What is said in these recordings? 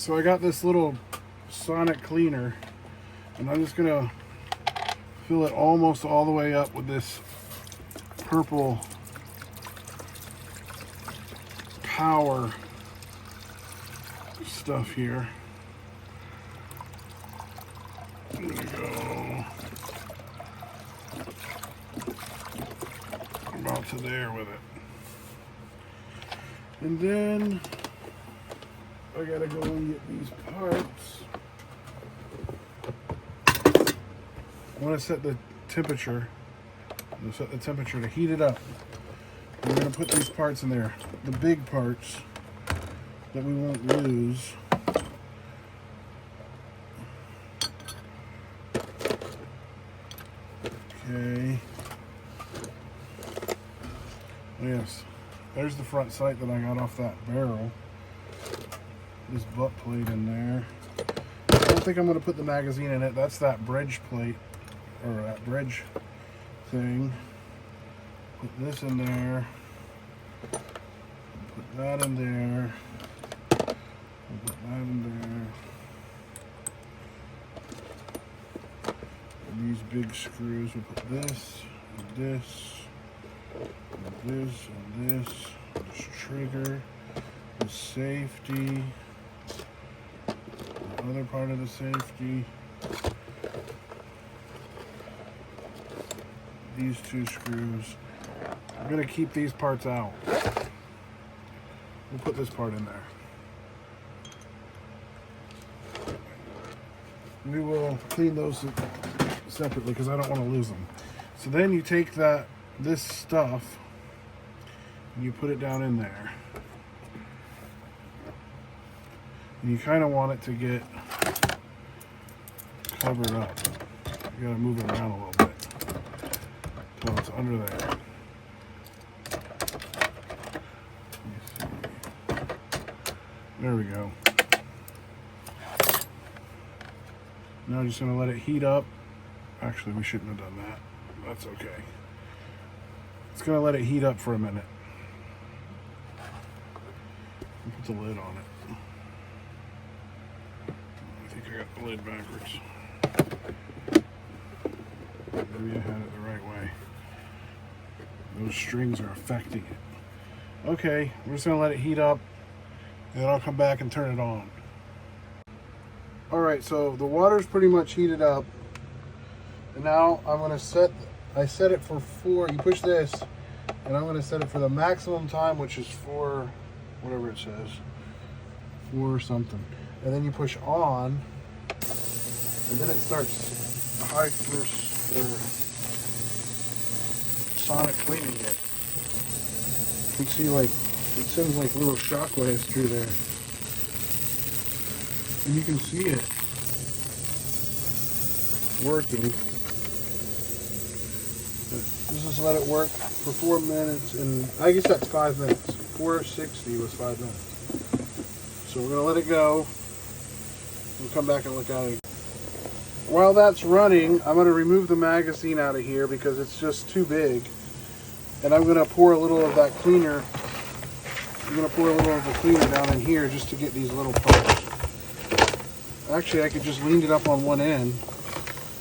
So I got this little sonic cleaner, and I'm just gonna fill it almost all the way up with this purple power stuff here. There we go. About to there with it. And then I gotta go and get these parts. I want to set the temperature. I'm going to set the temperature to heat it up. We're going to put these parts in there, the big parts that we won't lose. Okay. Yes, there's the front sight that I got off that barrel. This butt plate in there. I don't think I'm going to put the magazine in it. That's that bridge plate, or that bridge thing. Put this in there. Put that in there. Put that in there. And these big screws. We'll put this and this and this and this. This trigger. The safety. The other part of the safety. These two screws. I'm going to keep these parts out. We'll put this part in there. We will clean those separately because I don't want to lose them. So then you take this stuff and you put it down in there. And you kind of want it to get covered up. You got to move it around a little bit. So it's under there. There we go. Now I'm just going to let it heat up. Actually, we shouldn't have done that. That's okay. It's going to let it heat up for a minute. Put the lid on it. I think I got the lid backwards. Maybe I had it the right way. Those strings are affecting it. Okay, we're just going to let it heat up, and then I'll come back and turn it on. Alright, so the water's pretty much heated up. And now I'm going to set it for 4. You push this, and I'm going to set it for the maximum time, which is 4, whatever it says. 4 something. And then you push on, and then it starts sonic cleaning it. You can see it sends like little shock waves through there. And you can see it working. Let's just let it work for 4 minutes, and I guess that's 5 minutes. 460 was 5 minutes. So we're gonna let it go. We'll come back and look at it. While that's running, I'm gonna remove the magazine out of here because it's just too big. And I'm gonna pour a little of that cleaner. I'm gonna pour a little of the cleaner down in here just to get these little parts. Actually, I could just lean it up on one end,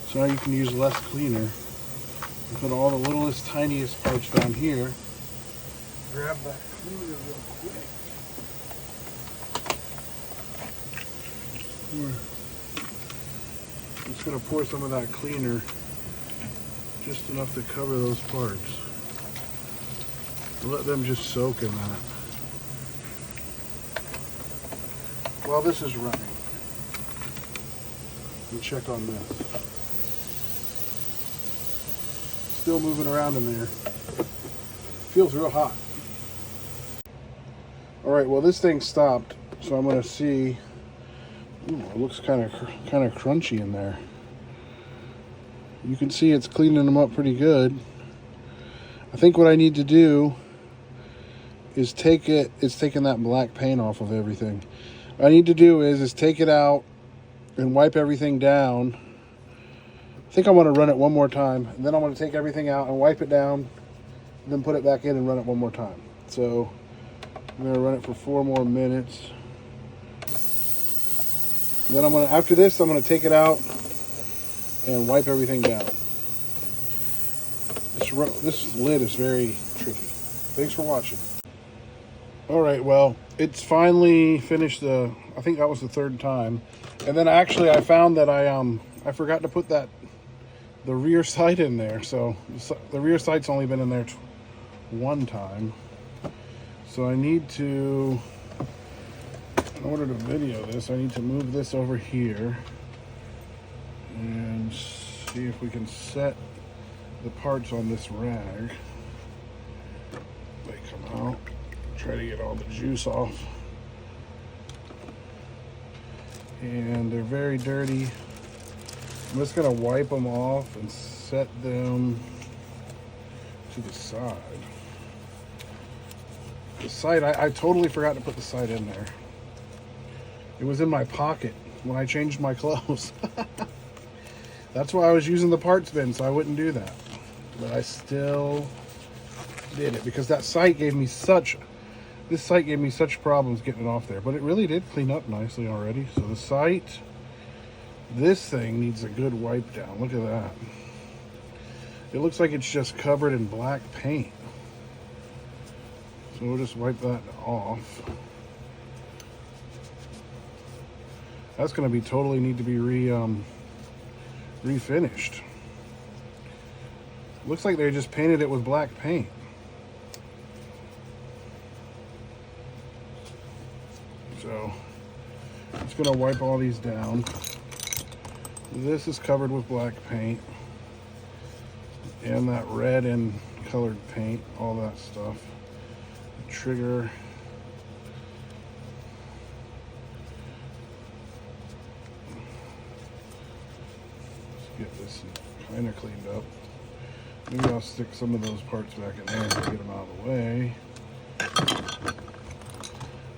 so now you can use less cleaner. And put all the littlest, tiniest parts down here. Grab that cleaner real quick. I'm just going to pour some of that cleaner, just enough to cover those parts. Let them just soak in that. While this is running, and check on this. Still moving around in there. Feels real hot. Alright, well this thing stopped, so I'm going to see. Ooh, it looks kind of crunchy in there. You can see it's cleaning them up pretty good. I think what I need to do is it's taking that black paint off of everything. What I need to do is take it out and wipe everything down. I think I want to run it one more time, and then I want to take everything out and wipe it down, and then put it back in and run it one more time. So I'm going to run it for 4 more minutes. And then after this, I'm gonna take it out and wipe everything down. This lid is very tricky. Thanks for watching. All right, well, it's finally finished I think that was the third time. And then actually I found that I forgot to put the rear sight in there. So the rear sight's only been in there one time. So I need to, in order to video this, I need to move this over here and see if we can set the parts on this rag. They come out. Try to get all the juice off. And they're very dirty. I'm just gonna wipe them off and set them to the side. The sight, I totally forgot to put the sight in there. It was in my pocket when I changed my clothes. That's why I was using the parts bin, so I wouldn't do that. But I still did it because that sight gave me such problems getting it off there. But it really did clean up nicely already. So the sight, this thing needs a good wipe down. Look at that. It looks like it's just covered in black paint. So we'll just wipe that off. That's going to be totally need to be refinished. Looks like they just painted it with black paint. So I'm just gonna wipe all these down. This is covered with black paint and that red and colored paint, all that stuff. The trigger. Let's get this kind of cleaned up. Maybe I'll stick some of those parts back in there to get them out of the way.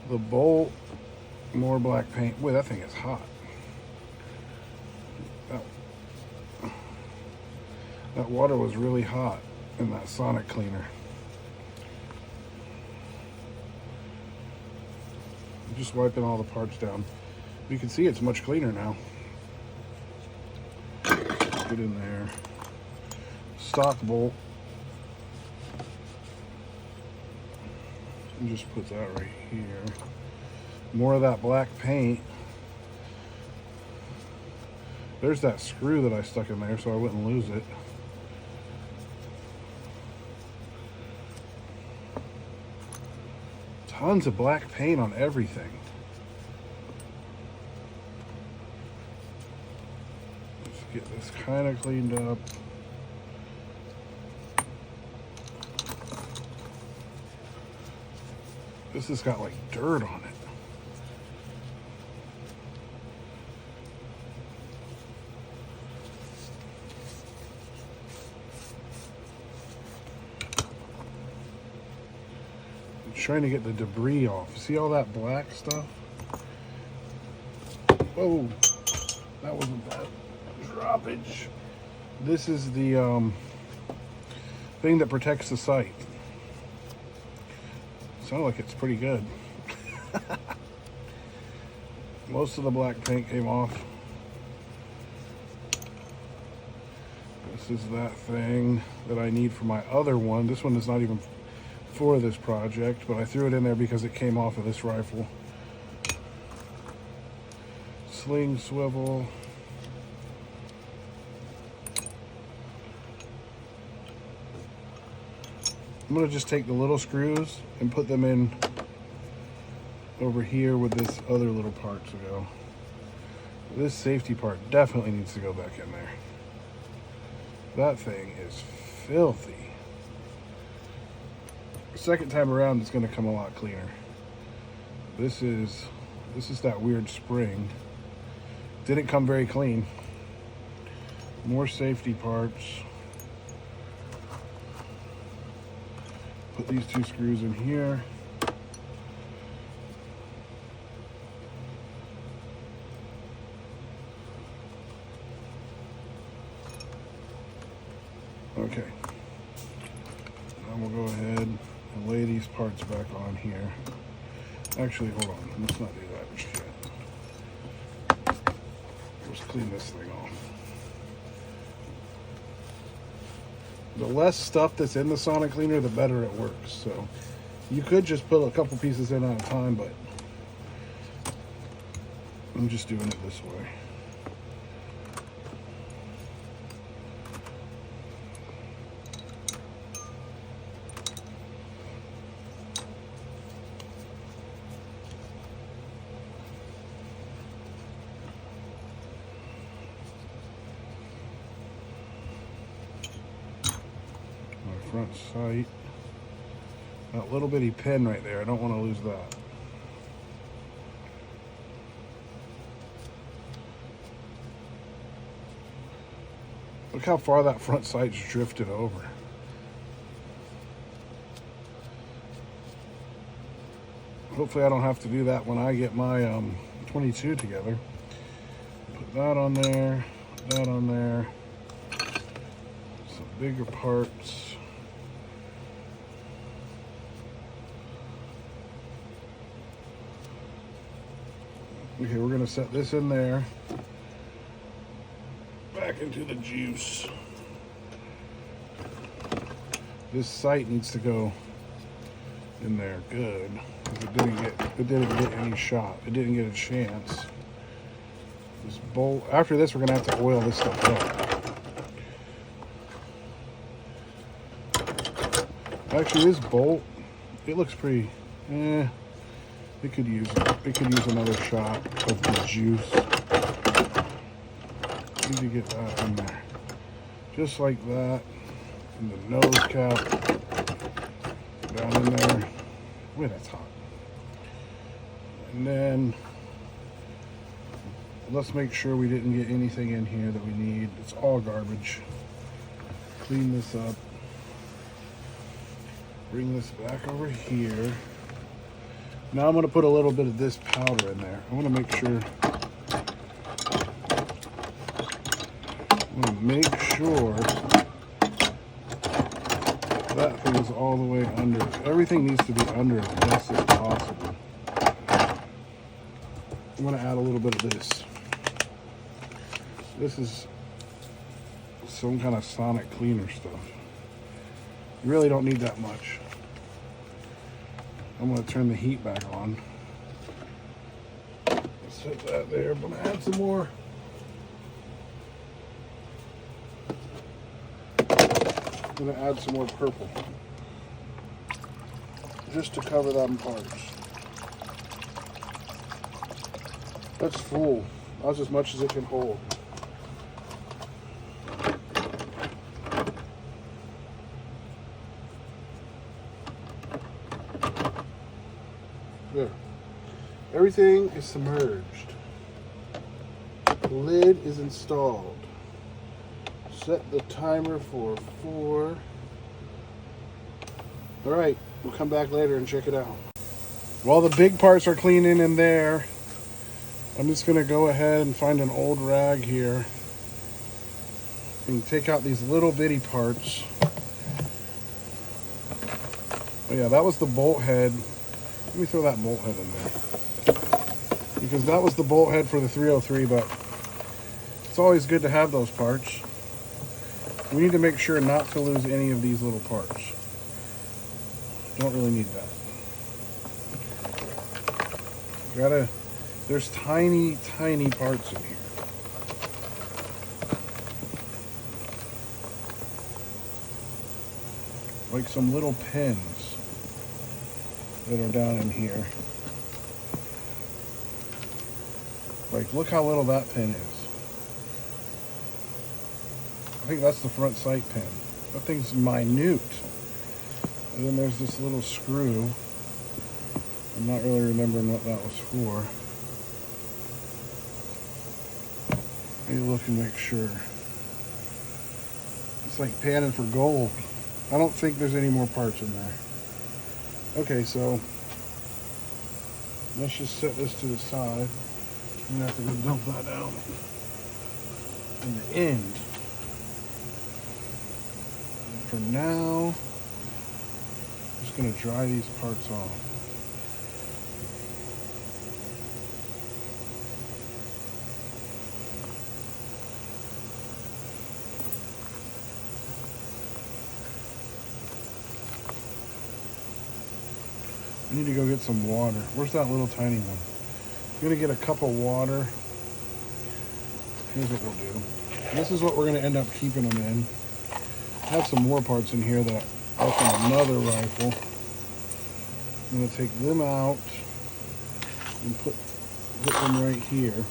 The bolt, more black paint. Boy, that thing is hot. That water was really hot in that sonic cleaner. I'm just wiping all the parts down. You can see it's much cleaner now. Get in there. Stock bolt. And just put that right here. More of that black paint. There's that screw that I stuck in there so I wouldn't lose it. Tons of black paint on everything. Let's get this kind of cleaned up. This has got like dirt on it. I'm trying to get the debris off. See all that black stuff? Whoa, that wasn't bad droppage. This is the thing that protects the sight. Sounds like it's pretty good. Most of the black paint came off. This is that thing that I need for my other one. This one is not even for this project, but I threw it in there because it came off of this rifle. Sling swivel. I'm going to just take the little screws and put them in over here with this other little part to go. This safety part definitely needs to go back in there. That thing is filthy. The second time around it's going to come a lot cleaner. This is that weird spring. Didn't come very clean. More safety parts. Put these two screws in here. Okay. Now we'll go ahead and lay these parts back on here. Actually, hold on. Let's not do that just yet. just clean this thing off. The less stuff that's in the sonic cleaner, the better it works. So you could just put a couple pieces in at a time, but I'm just doing it this way. Front sight. That little bitty pin right there, I don't want to lose that. Look how far that front sight's drifted over. Hopefully I don't have to do that when I get my 22 together. Put that on there, put that on there. Some bigger parts. Okay, we're gonna set this in there. Back into the juice. This sight needs to go in there good. It didn't get any shot. It didn't get a chance. This bolt. After this, we're gonna have to oil this stuff up. Actually, this bolt, it looks pretty. It could use another shot of the juice. Need to get that in there, just like that. And the nose cap down in there. Wait, that's hot. And then let's make sure we didn't get anything in here that we need. It's all garbage. Clean this up. Bring this back over here. Now I'm going to put a little bit of this powder in there. I want to make sure that thing is all the way under. Everything needs to be under as best as possible. I'm going to add a little bit of this. This is some kind of sonic cleaner stuff. You really don't need that much. I'm going to turn the heat back on. Set that there. I'm going to add some more. I'm going to add some more purple. Just to cover them parts. That's full. That's as much as it can hold. There. Everything is submerged. The lid is installed. Set the timer for 4. Alright, we'll come back later and check it out. While the big parts are cleaning in there, I'm just going to go ahead and find an old rag here and take out these little bitty parts. Oh yeah, that was the bolt head. Let me throw that bolt head in there, because that was the bolt head for the 303, but it's always good to have those parts. We need to make sure not to lose any of these little parts. Don't really need that. There's tiny, tiny parts in here. Like some little pins that are down in here. Like, look how little that pin is. I think that's the front sight pin. That thing's minute. And then there's this little screw. I'm not really remembering what that was for. Let me look and make sure. It's like panning for gold. I don't think there's any more parts in there. Okay, so let's just set this to the side. I'm gonna have to go dump that down in the end. And for now, I'm just gonna dry these parts off. I need to go get some water. Where's that little tiny one? I'm gonna get a cup of water. Here's what we'll do. This is what we're gonna end up keeping them in. I have some more parts in here that are from another rifle. I'm gonna take them out and put them right here.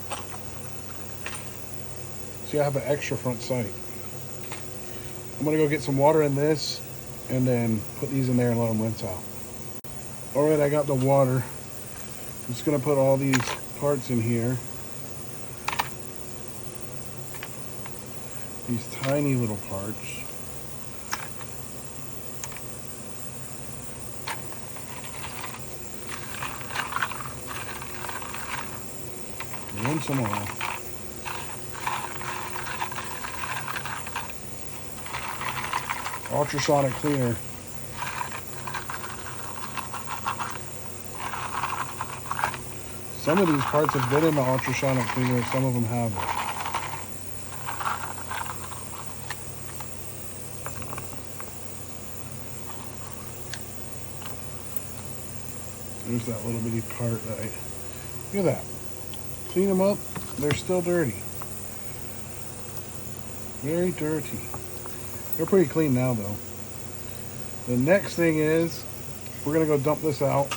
See, I have an extra front sight. I'm gonna go get some water in this and then put these in there and let them rinse out. All right, I got the water. I'm just gonna put all these parts in here. These tiny little parts. Rinse them all. Ultrasonic cleaner. Some of these parts have been in the ultrasonic cleaner, some of them haven't. There's that little bitty part that look at that. Clean them up, they're still dirty. Very dirty. They're pretty clean now though. The next thing is, we're gonna go dump this out.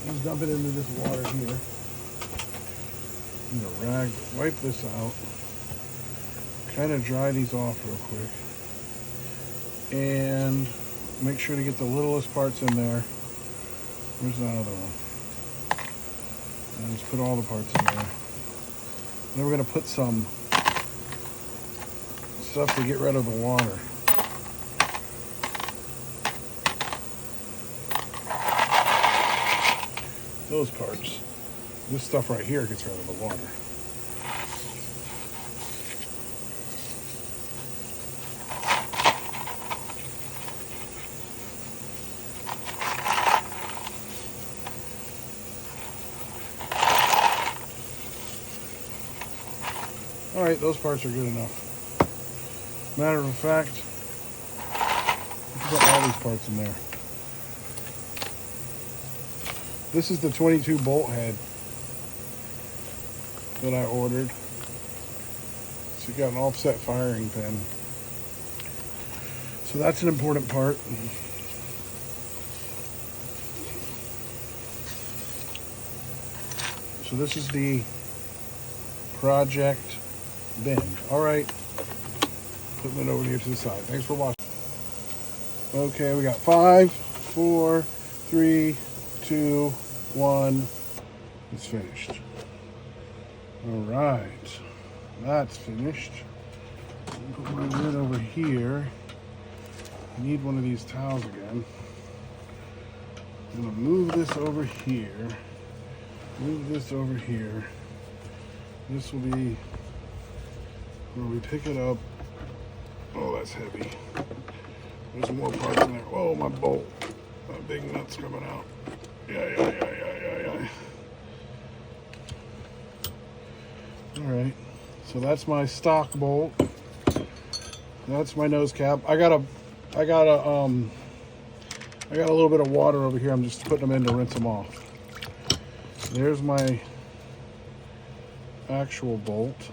Just dump it into this water here. Need a rag to wipe this out. Kind of dry these off real quick. And make sure to get the littlest parts in there. Where's that other one? And just put all the parts in there. Then we're gonna put some stuff to get rid of the water. Those parts. This stuff right here gets rid of the water. All right, those parts are good enough. Matter of fact, put all these parts in there. This is the 22 bolt head that I ordered. So you got an offset firing pin. So that's an important part. So this is the project bin. All right, putting it over here to the side. Thanks for watching. Okay, we got 5, 4, 3, 2, 1. It's finished. All right, that's finished. Put my lid over here. I need one of these towels again. I'm gonna move this over here. Move this over here. This will be where we pick it up. Oh, that's heavy. There's more parts in there. Oh, my bolt. That big nut's coming out. Yeah. All right. So that's my stock bolt. That's my nose cap. I got a little bit of water over here. I'm just putting them in to rinse them off. There's my actual bolt.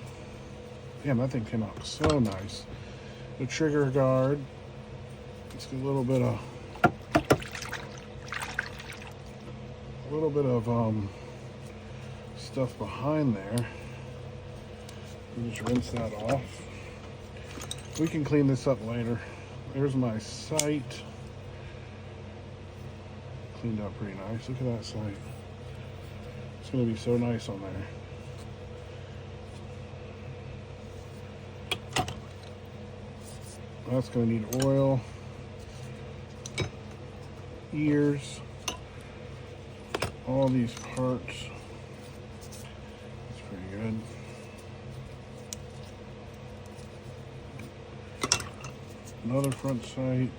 Damn, that thing came out so nice. The trigger guard. Just a little bit of stuff behind there. You just rinse that off. We can clean this up later. There's my sight. Cleaned up pretty nice. Look at that sight. It's going to be so nice on there. That's going to need oil. Ears. All these parts. That's pretty good. Another front sight.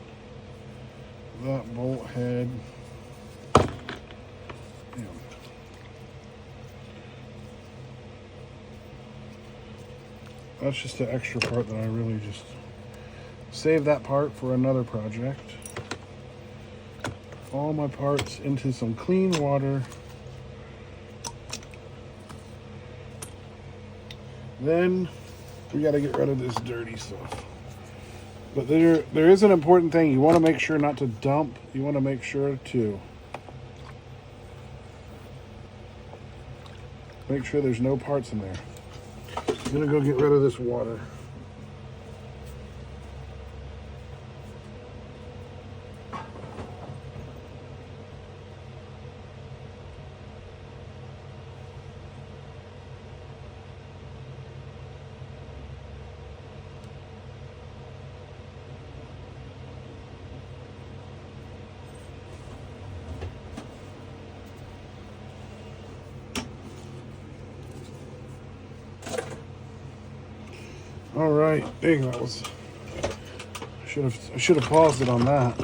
That bolt head. Damn. That's just the extra part that I really just saved that part for another project. all my parts into some clean water. Then we got to get rid of this dirty stuff. But there is an important thing. You want to make sure not to dump. You want to make sure to make sure there's no parts in there. I'm going to go get rid of this water. All right, dang, that was. I should have paused it on that.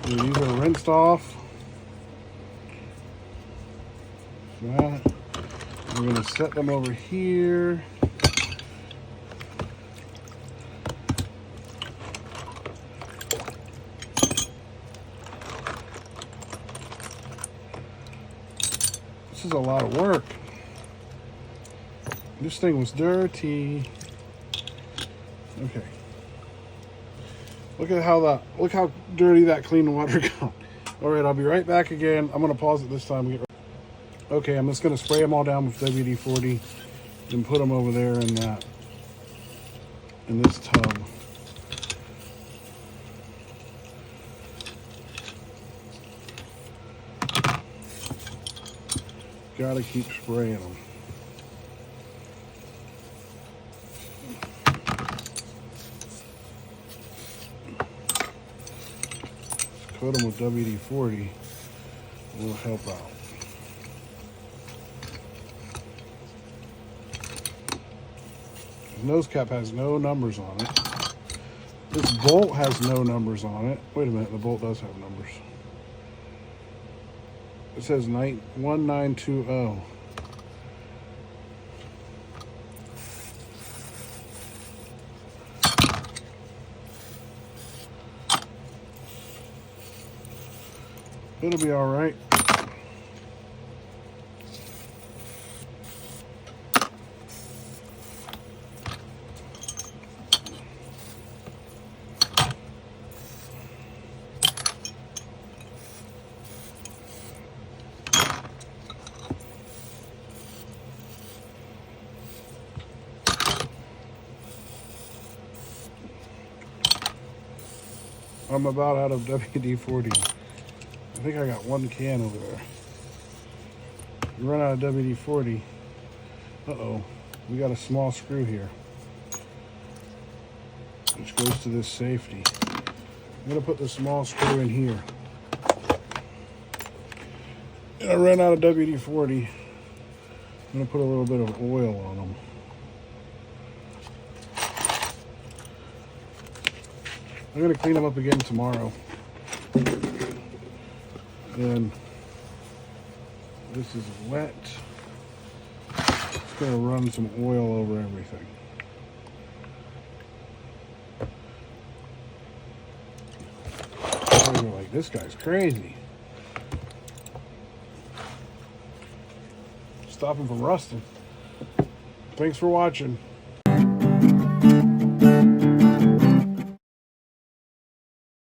These are rinsed off. That. We're gonna set them over here. This is a lot of work. This thing was dirty. Okay. Look how dirty that clean water got. All right, I'll be right back again. I'm gonna pause it this time. Okay, I'm just gonna spray them all down with WD-40 and put them over there in this tub. Gotta keep spraying them. Coat them with WD-40 will help out. The nose cap has no numbers on it. This bolt has no numbers on it. Wait a minute, the bolt does have numbers. It says 1920. It'll be all right. I'm about out of WD-40. I think I got one can over there. You run out of WD-40. Uh-oh, we got a small screw here, which goes to this safety. I'm gonna put the small screw in here. And I ran out of WD-40. I'm gonna put a little bit of oil on them. I'm gonna clean them up again tomorrow. And this is wet. Just gonna run some oil over everything. You're like, this guy's crazy. Stop him from rusting. Thanks for watching.